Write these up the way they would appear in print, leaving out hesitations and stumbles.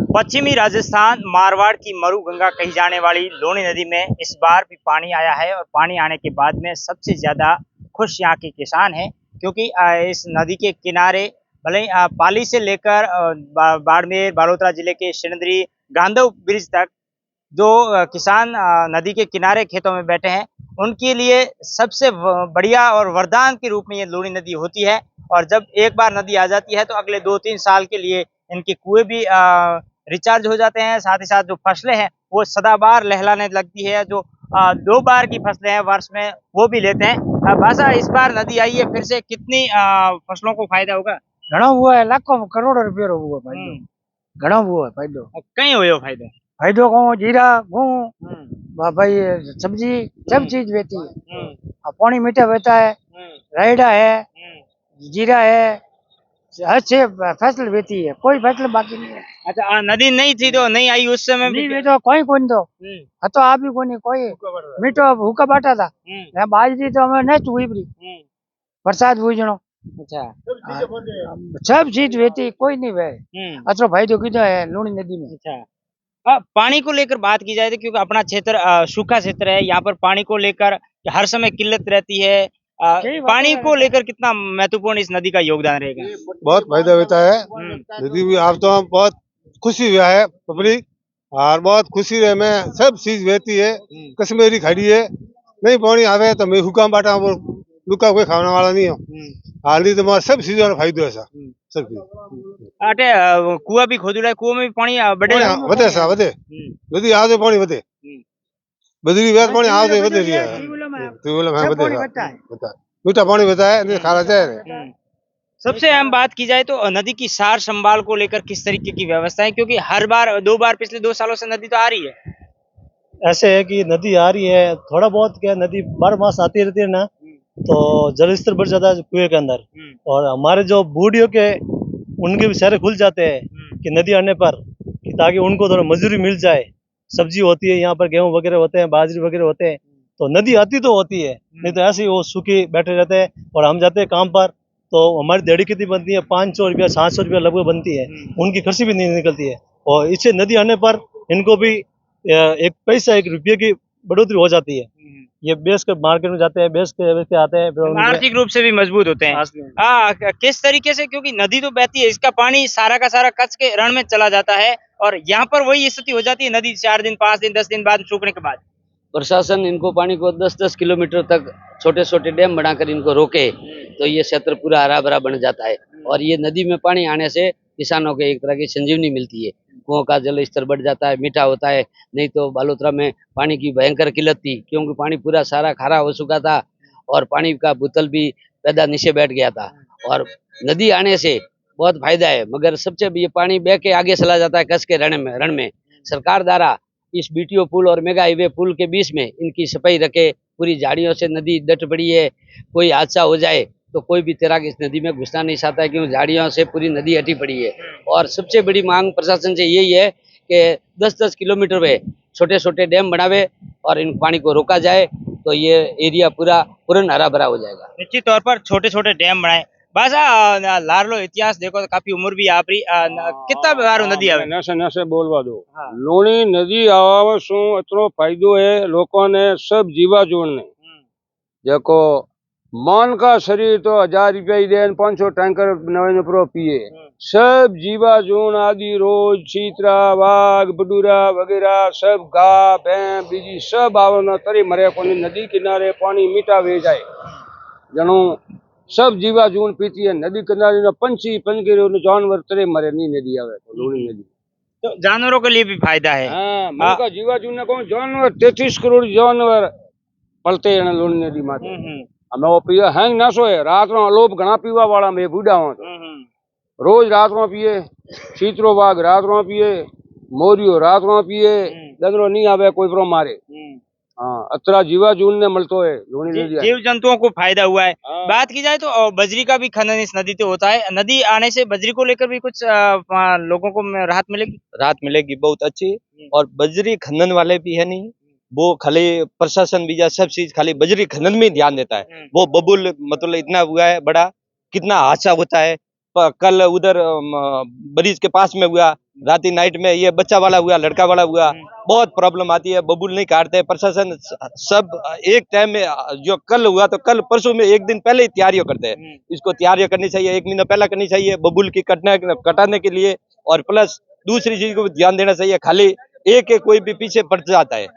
पश्चिमी राजस्थान मारवाड़ की मरु गंगा कही जाने वाली लूणी नदी में इस बार भी पानी आया है और पानी आने के बाद में सबसे ज्यादा खुश यहाँ के किसान हैं, क्योंकि इस नदी के किनारे भले ही पाली से लेकर बाड़मेर बालोतरा जिले के सिणधरी गांधव ब्रिज तक जो किसान नदी के किनारे खेतों में बैठे हैं, उनके लिए सबसे बढ़िया और वरदान के रूप में ये लूणी नदी होती है। और जब एक बार नदी आ जाती है तो अगले 2-3 साल के लिए इनके कुएं भी रिचार्ज हो जाते हैं। साथ ही साथ जो फसलें हैं वो सदाबार लहलाने लगती है। जो 2 बार की फसलें हैं वर्ष में वो भी लेते हैं। भाषा इस बार नदी आई है फिर से, कितनी फसलों को फायदा होगा? घणो हुआ है, लाखों करोड़ों रुपया हुआ फायदो, घणो हुआ है फायदो। कहीं हुए फायदो? फायदो को जीरा गेहूं भाई सब्जी सब चीज बेचती है। पानी मीठा बहता है, रायडा है, जीरा है, हर से फसल बेचती है, कोई फसल बाकी नहीं है। अच्छा, नदी नहीं थी तो नहीं आई उस समय भी? नहीं तो कोई कौन तो तो आप भी कोनी कोई मीठो भूखा बाटा था। बाजरी तो हमें नष्ट हुई पड़ी, बरसात हुई जनो। अच्छा, सब चीज बेचती, कोई नहीं वे अतरो फायदो किधर है लूणी नदी में। अच्छा, पानी को लेकर बात की जाए तो क्योंकि अपना क्षेत्र सूखा क्षेत्र है, यहाँ पर पानी को लेकर हर समय किल्लत रहती है। पानी को लेकर कितना महत्वपूर्ण इस नदी का योगदान रहेगा? बहुत फायदा होता है नदी भी। आप तो बहुत खुशी हुआ है पब्लिक और बहुत खुशी रहे में सब चीज बहती है। कश्मीरी खड़ी है, नहीं पानी आवे तो मैं हुक्म बाटा वो लुका कोई खाने वाला नहीं हो। हाल ही तो सब चीजों का फायदा है सब चीज। अटे कुआ भी खोद है, कुआ में भी पानी बढ़े सा बढ़े नदी आवे पानी बढ़े, बदरी व्यास पानी आवे बढ़े रही है। मीठा पानी बता है खाना चाहिए। सबसे अहम बात की जाए तो नदी की सार संभाल को लेकर किस तरीके की व्यवस्था है, क्योंकि हर बार 2 बार पिछले 2 सालों से नदी तो आ रही है। ऐसे है कि नदी आ रही है, थोड़ा बहुत क्या नदी 12 मास आती रहती है ना, तो जल स्तर बढ़ जाता है कुएं के अंदर। और हमारे जो बूढ़ियों के उनके भी शहर खुल जाते हैं कि नदी आने पर, कि ताकि उनको थोड़ा मजदूरी मिल जाए। सब्जी होती है यहाँ पर, गेहूं वगैरह होते हैं, बाजरी वगैरह होते हैं, तो नदी आती तो होती है, नहीं तो ऐसे ही वो सूखी बैठे रहते हैं। और हम जाते हैं काम पर तो हमारी दिहाड़ी कितनी बनती है, 500 रुपया 700 रुपया लगभग बनती है, उनकी खर्ची भी नहीं निकलती है। और इससे नदी आने पर इनको भी 1 पैसा 1 रुपये की बढ़ोतरी हो जाती है। ये बेच कर मार्केट में जाते हैं, बेच के आते हैं, आर्थिक रूप से भी मजबूत होते हैं। किस तरीके से, क्योंकि नदी तो बहती है, इसका पानी सारा का सारा कच्छ के रण में चला जाता है और यहाँ पर वही स्थिति हो जाती है नदी 4 दिन 5 दिन 10 दिन बाद सूखने के बाद। प्रशासन इनको पानी को 10-10 किलोमीटर तक छोटे छोटे डैम बनाकर इनको रोके तो ये क्षेत्र पूरा हरा भरा बन जाता है। और ये नदी में पानी आने से किसानों को एक तरह की संजीवनी मिलती है। कुओं का जल स्तर बढ़ जाता है, मीठा होता है। नहीं तो बालोतरा में पानी की भयंकर किल्लत थी, क्योंकि पानी पूरा सारा खारा हो चुका था और पानी का बोतल भी पैदा नीचे बैठ गया था। और नदी आने से बहुत फायदा है, मगर सबसे ये पानी बह के आगे चला जाता है कच्छ के रण में। सरकार द्वारा इस बीटीओ पुल और मेगा हाईवे पुल के बीच में इनकी सफाई रखे, पूरी झाड़ियों से नदी डट पड़ी है। कोई हादसा हो जाए तो कोई भी तैराक इस नदी में घुसना नहीं चाहता है, क्योंकि झाड़ियों से पूरी नदी हटी पड़ी है। और सबसे बड़ी मांग प्रशासन से यही है कि 10-10 किलोमीटर में छोटे छोटे डैम बनावे और इन पानी को रोका जाए, तो ये एरिया पूरा हरा भरा हो जाएगा। निश्चित तौर पर छोटे छोटे डैम बनाए। बासा लारलो इतिहास देखो तो काफी उम्र भी आपरी, कितना बार नदी आवे? नशे बोलवा दो। लूणी नदी आवा शू इतनो फायदो है लोगों ने, सब जीवा जोड़ ने। देखो मान का शरीर तो 1000 रुपया ही दे, 500 टैंकर नवे प्रो पिए। सब जीवा जोन आदि रोज चीतरा वाघ बडूरा वगैरह सब गा भैं बीजी सब आवना तरी मरे को नदी किनारे पानी मीठा वे जाए जनो सब जीवा जून पीती है। नदी किनारे न पंछी पंजगिरे जानवर तरे मरे नहीं नदी आवे तो लूणी नदी। तो जानवरों के लिए भी फायदा है। हाँ, मन का जीवा जून को जानवर 33 करोड़ जानवर पलते हैं लूणी नदी माथे। हमें वो पिए हैंग ना सोए, रात में अलोप घना पीवा वाला मैं बूढ़ा हूँ तो रोज रात में पिए। चीतरो बाघ रात में पिए, मोरियो रात में पिए, डंगरो नहीं आवे कोई प्रो मारे। हाँ, अतरा जीवा जून ने मिलतो है जीव जंतुओं को फायदा हुआ है। बात की जाए तो बजरी का भी खनन इस नदी से होता है। नदी आने से बजरी को लेकर भी कुछ लोगों को राहत मिलेगी? राहत मिलेगी बहुत अच्छी। और बजरी खनन वाले भी है नहीं, वो खाली प्रशासन भी सब चीज खाली बजरी खनन में ध्यान देता है। वो बबुल मतलब इतना हुआ है बड़ा, कितना हादसा होता है कल उधर ब्रिज के पास में हुआ, राती नाइट में ये बच्चा वाला हुआ, लड़का वाला हुआ, बहुत प्रॉब्लम आती है। बबूल नहीं काटते प्रशासन, सब एक टाइम में, जो कल हुआ तो कल परसों में एक दिन पहले ही तैयारियां करते हैं। इसको तैयारियां करनी चाहिए, 1 महीना पहले करनी चाहिए बबूल की कटाने के लिए। और प्लस दूसरी चीज को भी ध्यान देना चाहिए, खाली एक कोई भी पीछे पड़ जाता है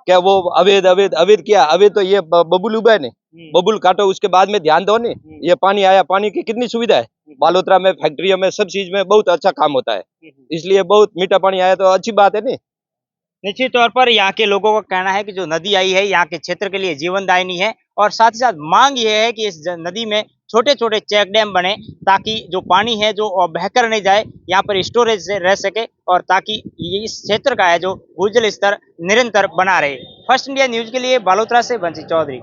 क्या वो अवैध अवैध अवैध किया, अवैध तो ये बबूल उगा नहीं, बबूल काटो उसके बाद में ध्यान दो नहीं। ये पानी आया, पानी की कितनी सुविधा है बालोतरा में, फैक्ट्रियों में, सब चीज में बहुत अच्छा काम होता है, इसलिए बहुत मीठा पानी आया तो अच्छी बात है नहीं। निश्चित तौर पर यहाँ के लोगों का कहना है कि जो नदी आई है यहाँ के क्षेत्र के लिए जीवनदायिनी है, और साथ ही साथ मांग ये है कि इस नदी में छोटे छोटे चेक डैम बने, ताकि जो पानी है जो बहकर नहीं जाए, यहाँ पर स्टोरेज से रह सके, और ताकि ये इस क्षेत्र का है जो भूजल स्तर निरंतर बना रहे। फर्स्ट इंडिया न्यूज के लिए बालोतरा से बंसी चौधरी।